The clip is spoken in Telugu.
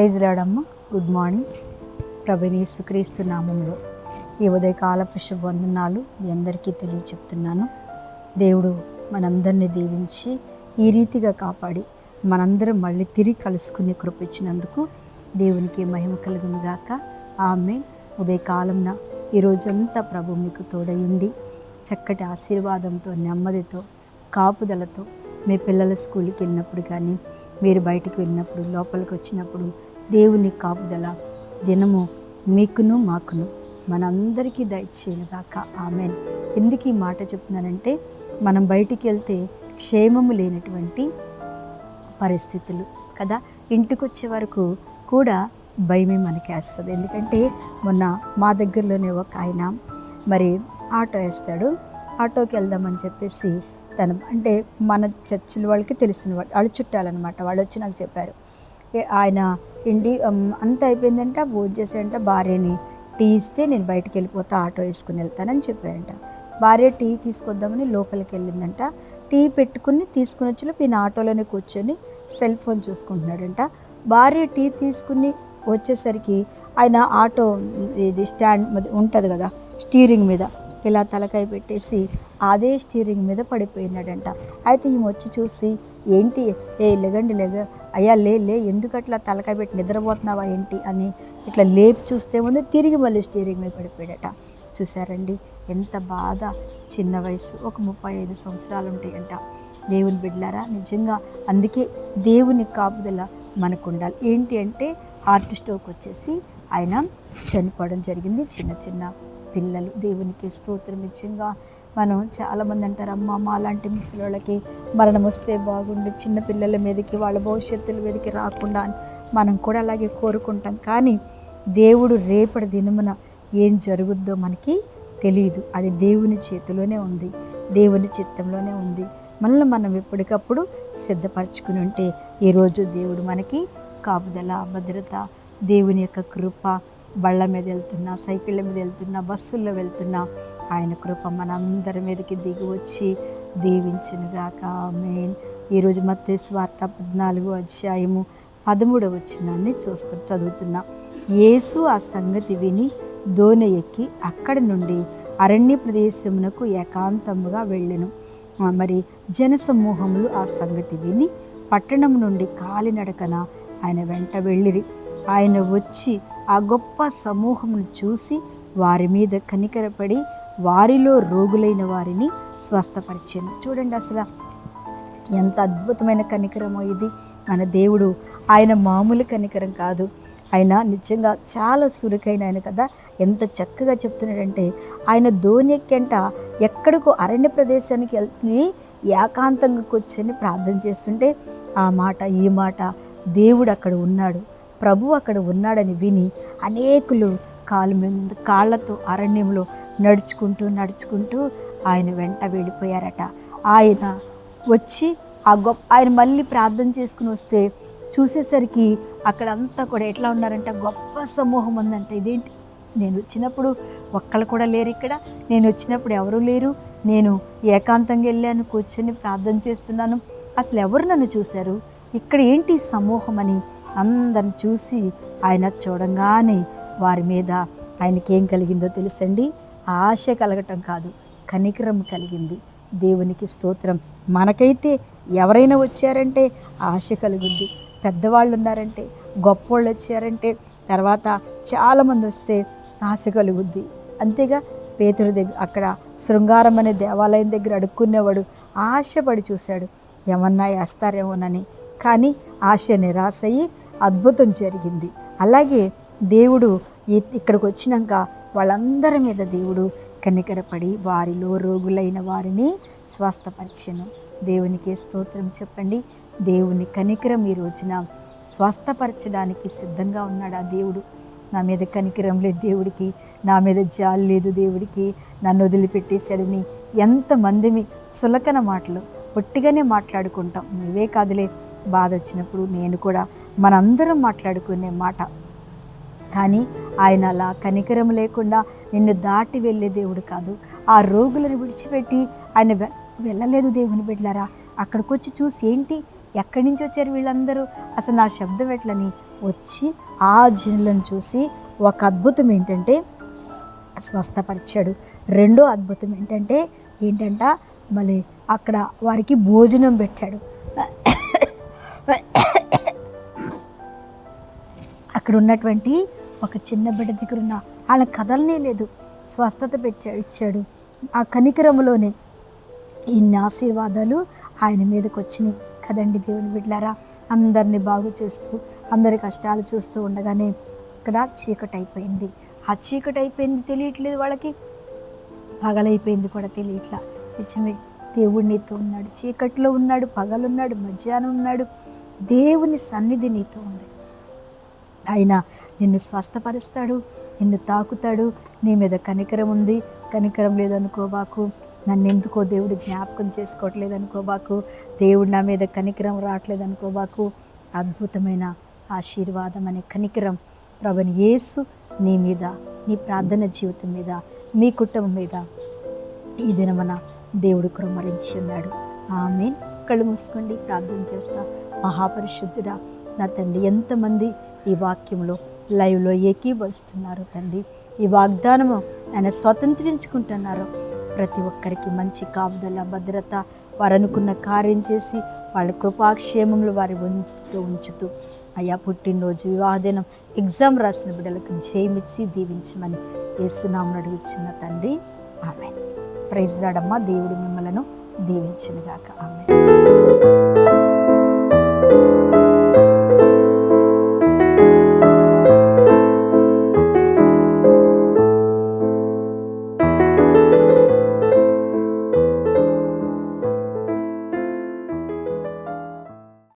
ప్రైజ్ రాడమ్మ. Good morning. ప్రభువైన యేసుక్రీస్తు నామంలో ఈ ఉదయకాలపు శుభవందనాలు మీ అందరికీ తెలియచెప్తున్నాను. దేవుడు మనందరినీ దీవించి ఈ రీతిగా కాపాడి మనందరం మళ్ళీ తిరిగి కలుసుకునే కృప ఇచ్చినందుకు దేవునికి మహిమ కలుగును గాక. ఆమేన్. ఉదయకాలంన ఈరోజంతా ప్రభు మీకు తోడయుండి చక్కటి ఆశీర్వాదంతో, నెమ్మదితో, కాపుదలతో మీ పిల్లల స్కూల్కి వెళ్ళినప్పుడు కానీ, మీరు బయటికి వెళ్ళినప్పుడు, లోపలికి వచ్చినప్పుడు దేవుని కాపుదల దినము మీకును మాకును మనందరికీ దయచేయను గాక. ఆమెన్. ఎందుకు ఈ మాట చెప్తున్నానంటే, మనం బయటికి వెళ్తే క్షేమము లేనటువంటి పరిస్థితులు కదా, ఇంటికి వచ్చే వరకు కూడా భయమే మనకేస్తుంది. ఎందుకంటే మొన్న మా దగ్గరలోనే ఒక ఆయన మరి ఆటో వేస్తాడు. ఆటోకి వెళ్దామని చెప్పేసి అంటే మన చర్చిల వాళ్ళకి తెలిసిన వాళ్ళు చుట్టాలన్నమాట. వాళ్ళు వచ్చి నాకు చెప్పారు, ఆయన ఇంటి అంతా అయిపోయిందంట, భోజనం చేసేయంట, భార్యని టీ ఇస్తే నేను బయటికి వెళ్ళిపోతా, ఆటో వేసుకుని వెళ్తానని చెప్పాడంట. భార్య టీ తీసుకొద్దామని లోపలికి వెళ్ళిందంట. టీ పెట్టుకుని తీసుకుని వచ్చి ఈయన ఆటోలోనే కూర్చొని సెల్ ఫోన్ చూసుకుంటున్నాడంట. భార్య టీ తీసుకుని వచ్చేసరికి ఆయన ఆటో ఇది స్టాండ్ ఉంటుంది కదా, స్టీరింగ్ మీద ఇలా తలకాయ పెట్టేసి అదే స్టీరింగ్ మీద పడిపోయినాడంట. అయితే ఈమె వచ్చి చూసి, ఏంటి లెగండి అయ్యా లే ఎందుకు అట్లా తలకాయ పెట్టి నిద్రపోతున్నావా ఏంటి అని ఇట్లా లేపి చూస్తే ముందు తిరిగి మళ్ళీ స్టీరింగ్ మీద పడిపోయాడట. చూసారండి ఎంత బాధ. చిన్న వయసు, ఒక 35 సంవత్సరాలు ఉంటాయంట. దేవుని బిడ్డలారా, నిజంగా అందుకే దేవుని కాపుదల మనకు ఉండాలి. ఏంటి అంటే హార్ట్ స్ట్రోక్ వచ్చేసి ఆయన చనిపోవడం జరిగింది. చిన్న చిన్న పిల్లలు. దేవునికి స్తోత్రం. నిజంగా మనం చాలామంది అంటారు, అమ్మ అలాంటి ముసలిళ్ళకి మరణం వస్తే బాగుండు, చిన్న పిల్లల మీదకి, వాళ్ళ భవిష్యత్తుల మీదకి రాకుండా అని మనం కూడా అలాగే కోరుకుంటాం. కానీ దేవుడు రేపటి దినమున ఏం జరుగుద్దో మనకి తెలియదు. అది దేవుని చేతిలోనే ఉంది, దేవుని చిత్తంలోనే ఉంది. మళ్ళీ మనం ఎప్పటికప్పుడు సిద్ధపరచుకుని ఉంటే ఈరోజు దేవుడు మనకి కాపుదల, భద్రత, దేవుని యొక్క కృప, బళ్ళ మీద వెళ్తున్నా, సైకిళ్ళ మీద వెళ్తున్నా, బస్సుల్లో వెళ్తున్నా ఆయన కృప మనందరి మీదకి దిగి వచ్చి దీవించునుగాక. ఆమేన్. ఈరోజు మత్తయి సువార్త 14వ అధ్యాయము 13వ వచనాన్ని చదువుతున్నా. యేసు ఆ సంగతి విని దోణి ఎక్కి అక్కడి నుండి అరణ్య ప్రదేశమునకు ఏకాంతముగా వెళ్ళెను. మరి జనసమూహములు ఆ సంగతి విని పట్టణం నుండి కాలినడకన ఆయన వెంట వెళ్ళిరి. ఆయన వచ్చి ఆ గొప్ప సమూహమును చూసి వారి మీద కనికరపడి వారిలో రోగులైన వారిని స్వస్థపరిచెను. చూడండి అసలు ఎంత అద్భుతమైన కనికరమో ఇది. మన దేవుడు ఆయన మామూలు కనికరం కాదు, ఆయన నిజంగా చాలా సురుకైన ఆయన కదా. ఎంత చక్కగా చెప్తున్నాడంటే, ఆయన దోణి ఎక్కంట ఎక్కడికో అరణ్య ప్రదేశానికి వెళ్ళి ఏకాంతంగా కూర్చొని ప్రార్థన చేస్తుంటే ఆ మాట ఈ మాట దేవుడు అక్కడ ఉన్నాడు, ప్రభు అక్కడ ఉన్నాడని విని అనేకులు కాళ్ళతో అరణ్యంలో నడుచుకుంటూ ఆయన వెంట వెళ్ళిపోయారట. ఆయన వచ్చి ఆయన మళ్ళీ ప్రార్థన చేసుకుని వస్తే చూసేసరికి అక్కడంతా కూడా ఎట్లా ఉన్నారంట, గొప్ప సమూహం ఉందంట. ఇదేంటి, నేను వచ్చినప్పుడు ఒక్కళ్ళు కూడా లేరు ఇక్కడ, నేను వచ్చినప్పుడు ఎవరూ లేరు, నేను ఏకాంతంగా వెళ్ళాను, కూర్చొని ప్రార్థన చేస్తున్నాను, అసలు ఎవరు నన్ను చూశారు, ఇక్కడ ఏంటి సమూహం అని అందరిని చూసి ఆయన చూడంగానే వారి మీద ఆయనకేం కలిగిందో తెలుసండి, ఆశ కలగటం కాదు, కనికరం కలిగింది. దేవునికి స్తోత్రం. మనకైతే ఎవరైనా వచ్చారంటే ఆశ కలుగుద్ది, పెద్దవాళ్ళు ఉన్నారంటే, గొప్పోళ్ళు వచ్చారంటే, తర్వాత చాలామంది వస్తే ఆశ కలుగుద్ది. అంతేగా పేతురు దగ్గర అక్కడ శృంగారం అనే దేవాలయం దగ్గర అడుక్కునేవాడు ఆశపడి చూశాడు, ఏమన్నా వేస్తారేమోనని. కానీ ఆశ నిరాశ అయ్యి అద్భుతం జరిగింది. అలాగే దేవుడు ఇక్కడికి వచ్చినాక వాళ్ళందరి మీద దేవుడు కనికరపడి వారిలో రోగులైన వారిని స్వస్థపరిచెను. దేవునికి స్తోత్రం చెప్పండి. దేవుని కనికరం ఈ రోజున స్వస్థపరచడానికి సిద్ధంగా ఉన్నాడు ఆ దేవుడు. నా మీద కనికరం లేదు దేవుడికి, నా మీద జాలి లేదు దేవుడికి, నన్ను వదిలిపెట్టేశాడని ఎంతమందిమి చులకన మాటలు పొట్టిగానే మాట్లాడుకుంటాం. నువ్వే కాదులే, బాధ వచ్చినప్పుడు నేను కూడా, మనందరం మాట్లాడుకునే మాట. కానీ ఆయన అలా కనికరం లేకుండా నిన్ను దాటి వెళ్ళే దేవుడు కాదు. ఆ రోగులను విడిచిపెట్టి ఆయన వెళ్ళలేదు. దేవుని బిడ్డలారా, అక్కడికి వచ్చి చూసి ఏంటి ఎక్కడి నుంచి వచ్చారు వీళ్ళందరూ, అసలు నా శబ్దం ఎట్లని వచ్చి ఆ జనులను చూసి ఒక అద్భుతం ఏంటంటే స్వస్థపరిచాడు. రెండో అద్భుతం ఏంటంట మళ్ళీ అక్కడ వారికి భోజనం పెట్టాడు. అక్కడ ఉన్నటువంటి ఒక చిన్న బిడ్డ దగ్గర ఉన్న వాళ్ళ కదలనే లేదు, స్వస్థత ఇచ్చాడు. ఆ కనికరములోనే ఇన్ని ఆశీర్వాదాలు ఆయన మీదకి వచ్చినాయి కదండి. దేవుని బిడ్డలారా, అందరినీ బాగు చేస్తూ అందరి కష్టాలు చూస్తూ ఉండగానే ఇక్కడ చీకటి అయిపోయింది. ఆ చీకటి అయిపోయింది తెలియట్లేదు వాళ్ళకి, పగలైపోయింది కూడా తెలియట్లా. నిజమే, దేవుడు నీతో ఉన్నాడు. చీకట్లో ఉన్నాడు, పగలున్నాడు, మధ్యాహ్నం ఉన్నాడు. దేవుని సన్నిధి నీతో ఉంది. ఆయన నిన్ను స్వస్థపరుస్తాడు, నిన్ను తాకుతాడు. నీ మీద కనికరం ఉంది, కనికరం లేదనుకోబాకు. నన్ను ఎందుకో దేవుడు జ్ఞాపకం చేసుకోవట్లేదు అనుకోబాకు. దేవుడు నా మీద కనికరం రావట్లేదు అనుకోబాకు. అద్భుతమైన ఆశీర్వాదం అనే కనికరం ప్రభువైన యేసు నీ మీద, నీ ప్రార్థన జీవితం మీద, మీ కుటుంబం మీద ఈ దినమన దేవుడు కుమ్మరించి ఉన్నాడు. ఆమేన్. కళ్ళు మూసుకోండి, ప్రార్థన చేస్తా. మహాపరిశుద్ధుడా నా తండ్రి, ఎంతమంది ఈ వాక్యంలో లైవ్లో ఏకీభవిస్తున్నారు తండ్రి, ఈ వాగ్దానము ఆయన స్వతంత్రించుకుంటున్నారు. ప్రతి ఒక్కరికి మంచి కాపుదల, భద్రత, వారు అనుకున్న కార్యం చేసి వాళ్ళ కృపాక్షేమంలో వారి ఉంచుతూ అయ్యా, పుట్టినరోజు, వివాహదినం, ఎగ్జామ్ రాసిన బిడ్డలకు జయమిచ్చి దీవించమని యేసునామమున అడుగుచున్న తండ్రి, ఆమేన్. ప్రైజ్ రాడమ్మా. దేవుడు మిమ్మలను దీవించునుగాక. ఆమేన్.